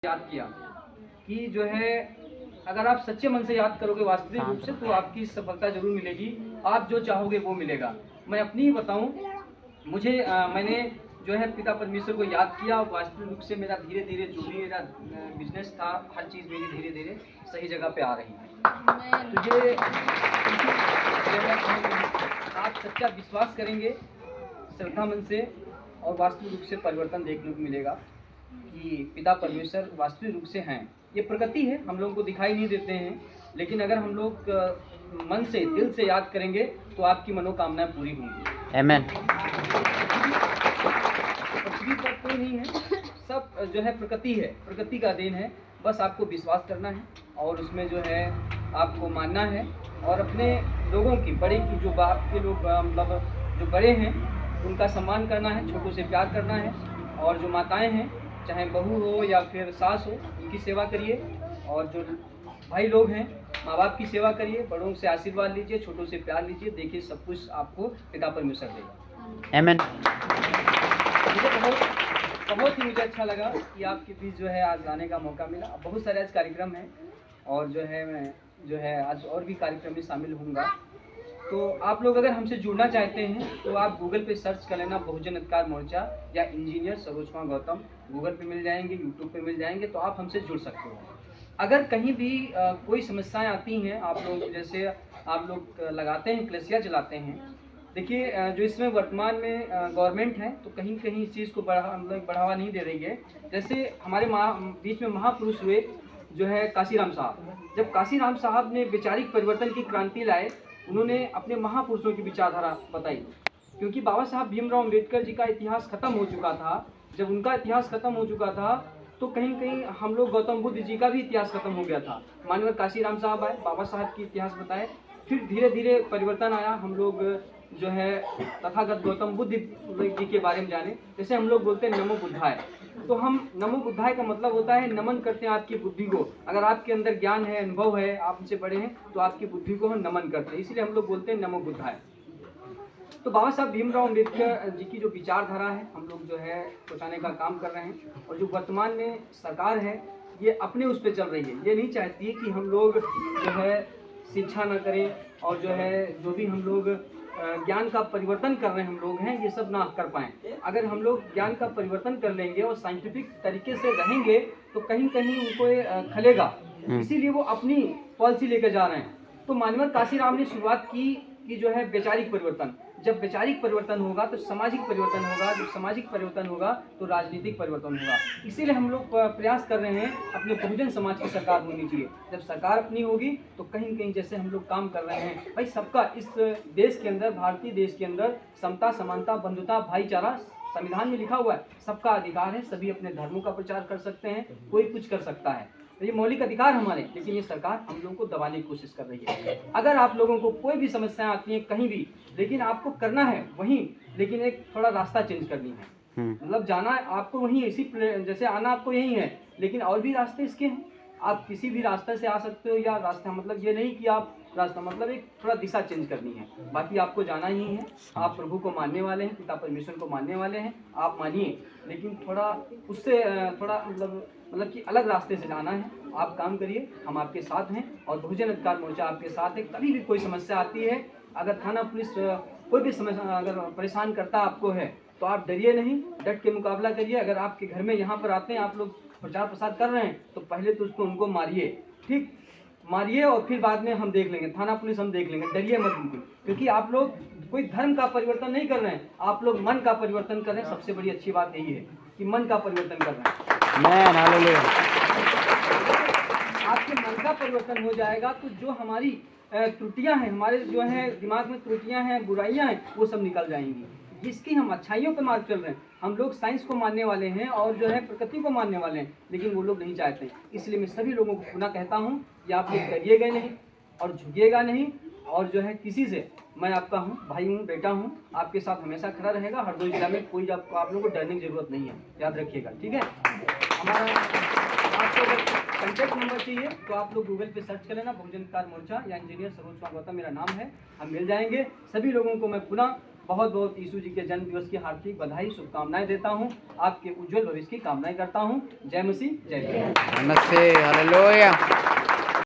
याद किया कि जो है अगर आप सच्चे मन से याद करोगे वास्तविक रूप से तो आपकी सफलता जरूर मिलेगी। आप जो चाहोगे वो मिलेगा। मैं अपनी ही बताऊं, मैंने जो है पिता परमेश्वर को याद किया और वास्तविक रूप से मेरा धीरे धीरे जो भी मेरा बिजनेस था, हर चीज़ मेरी धीरे धीरे सही जगह पे आ रही है। तो ये आप सच्चा विश्वास करेंगे श्रद्धा मन से और वास्तविक रूप से परिवर्तन देखने को मिलेगा कि पिता परमेश्वर वास्तविक रूप से हैं। ये प्रकृति है, हम लोगों को दिखाई नहीं देते हैं, लेकिन अगर हम लोग मन से दिल से याद करेंगे तो आपकी मनोकामनाएं पूरी होंगी। आमीन। पृथ्वी पर कोई नहीं है, सब जो है प्रकृति है, प्रकृति का देन है। बस आपको विश्वास करना है और उसमें जो है आपको मानना है और अपने लोगों की बड़े की जो बाप के लोग मतलब जो बड़े हैं उनका सम्मान करना है, छोटों से प्यार करना है और जो माताएं हैं चाहे बहू हो या फिर सास हो उनकी सेवा करिए और जो भाई लोग हैं माँ बाप की सेवा करिए, बड़ों से आशीर्वाद लीजिए, छोटों से प्यार लीजिए। देखिए सब कुछ आपको पिता परमेश्वर देगा। आमीन। बहुत ही मुझे अच्छा लगा कि आपके बीच जो है आज लाने का मौका मिला। बहुत सारे आज कार्यक्रम हैं और जो है मैं जो है आज और भी कार्यक्रम में शामिल होऊंगा। तो आप लोग अगर हमसे जुड़ना चाहते हैं तो आप गूगल पे सर्च कर लेना बहुजन अधिकार मोर्चा या इंजीनियर सरोज कुमार गौतम। गूगल पे मिल जाएंगे, यूट्यूब पे मिल जाएंगे, तो आप हमसे जुड़ सकते हो। अगर कहीं भी कोई समस्याएं आती हैं, आप लोग जैसे आप लोग लगाते हैं कलेसिया चलाते हैं, देखिए जो इसमें वर्तमान में गवर्नमेंट है तो कहीं कहीं इस चीज़ को बढ़ावा नहीं दे रही है। जैसे हमारे बीच में महापुरुष हुए जो है काशीराम साहब, जब काशीराम साहब ने वैचारिक परिवर्तन की क्रांति लाए, उन्होंने अपने महापुरुषों की विचारधारा बताई। क्योंकि बाबा साहब भीमराव अम्बेडकर जी का इतिहास खत्म हो चुका था, जब उनका इतिहास खत्म हो चुका था तो कहीं कहीं हम लोग गौतम बुद्ध जी का भी इतिहास खत्म हो गया था। मानवर काशीराम साहब आए, बाबा साहब की इतिहास बताए, फिर धीरे धीरे परिवर्तन आया। हम लोग जो है तथागत गौतम बुद्ध जी के बारे में जाने। जैसे हम लोग बोलते हैं नमो बुद्धाय, तो हम नमो बुद्धाय का मतलब होता है नमन करते हैं आपकी बुद्धि को। अगर आपके अंदर ज्ञान है, अनुभव है, आप उनसे बड़े हैं तो आपकी बुद्धि को हम नमन करते हैं, इसलिए हम लोग बोलते हैं नमो बुद्धाय। तो बाबा साहब भीमराव अम्बेडकर जी की जो विचारधारा है हम लोग जो है पहुँचाने का काम कर रहे हैं। और जो वर्तमान में सरकार है ये अपने उस पर चल रही है, ये नहीं चाहती है कि हम लोग जो है शिक्षा न करें और जो है जो भी हम लोग ज्ञान का परिवर्तन कर रहे हैं हम लोग हैं ये सब ना कर पाएँ। अगर हम लोग ज्ञान का परिवर्तन कर लेंगे और साइंटिफिक तरीके से रहेंगे तो कहीं कहीं उनको ये खलेगा, इसीलिए वो अपनी पॉलिसी लेकर जा रहे हैं। तो मानवर काशीराम ने शुरुआत की कि जो है वैचारिक परिवर्तन, जब वैचारिक परिवर्तन होगा तो सामाजिक परिवर्तन होगा, जब सामाजिक परिवर्तन होगा तो राजनीतिक परिवर्तन होगा। इसीलिए हम लोग प्रयास कर रहे हैं अपने बहुजन समाज की सरकार होनी चाहिए। जब सरकार अपनी होगी तो कहीं कहीं जैसे हम लोग काम कर रहे हैं भाई, सबका इस देश के अंदर, भारतीय देश के अंदर समता, समानता, बंधुता, भाईचारा संविधान में लिखा हुआ है। सबका अधिकार है, सभी अपने धर्मों का प्रचार कर सकते हैं, कोई कुछ कर सकता है, ये मौलिक अधिकार हमारे। लेकिन ये सरकार हम लोगों को दबाने की कोशिश कर रही है। अगर आप लोगों को कोई भी समस्याएं आती हैं कहीं भी, लेकिन आपको करना है वहीं, लेकिन एक थोड़ा रास्ता चेंज करनी है। मतलब जाना आपको वहीं, इसी जैसे आना आपको यही है, लेकिन और भी रास्ते इसके हैं। आप किसी भी रास्ते से आ सकते हो, या रास्ता मतलब ये नहीं कि आप रास्ता, मतलब एक थोड़ा दिशा चेंज करनी है, बाकी आपको जाना ही है। आप प्रभु को मानने वाले हैं, पिता परमेश्वर को मानने वाले हैं, आप मानिए, लेकिन थोड़ा उससे थोड़ा मतलब कि अलग रास्ते से जाना है। आप काम करिए, हम आपके साथ हैं और बहुजन अधिकार मोर्चा आपके साथ है। कभी भी कोई समस्या आती है, अगर थाना पुलिस कोई भी समस्या अगर परेशान करता आपको है तो आप डरिए नहीं, डट के मुकाबला करिए। अगर आपके घर में यहाँ पर आते हैं, आप लोग प्रचार प्रसार कर रहे हैं, तो पहले तो उसको उनको मारिए, ठीक मारिए, और फिर बाद में हम देख लेंगे, थाना पुलिस हम देख लेंगे। डरिए मत बिल्कुल, क्योंकि आप लोग कोई धर्म का परिवर्तन नहीं कर रहे हैं, आप लोग मन का परिवर्तन कर रहे हैं। सबसे बड़ी अच्छी बात यही है कि मन का परिवर्तन कर रहे हैं। आपके मन का परिवर्तन हो जाएगा तो जो हमारी त्रुटियां हैं, हमारे जो है दिमाग में त्रुटियां हैं, बुराइयां हैं, वो सब निकल जाएंगी। जिसकी हम अच्छाइयों पे मार्ग चल रहे हैं, हम लोग साइंस को मानने वाले हैं और जो है प्रकृति को मानने वाले हैं, लेकिन वो लोग नहीं चाहते। इसलिए मैं सभी लोगों को पुनः कहता हूँ कि आप लोग डरिएगा नहीं और झुकिएगा नहीं, और जो है किसी से, मैं आपका हूँ, भाई हूँ, बेटा हूँ, आपके साथ हमेशा खड़ा रहेगा। हरदोई जिला में कोई आप लोगों को डरने की जरूरत नहीं है, याद रखिएगा, ठीक है। हमारा आपको अगर कॉन्टैक्ट नंबर चाहिए तो आप लोग गूगल पे सर्च कर लेना, बहुजन अधिकार मोर्चा या इंजीनियर सरोज कुमार गौतम मेरा नाम है, हम मिल जाएंगे। सभी लोगों को मैं पुनः बहुत बहुत यीशु जी के जन्म दिवस की हार्दिक बधाई शुभकामनाएं देता हूँ। आपके उज्जवल भविष्य की कामनाएं करता हूँ। जय मसीह, जय जय। नमस्ते, हालेलुया।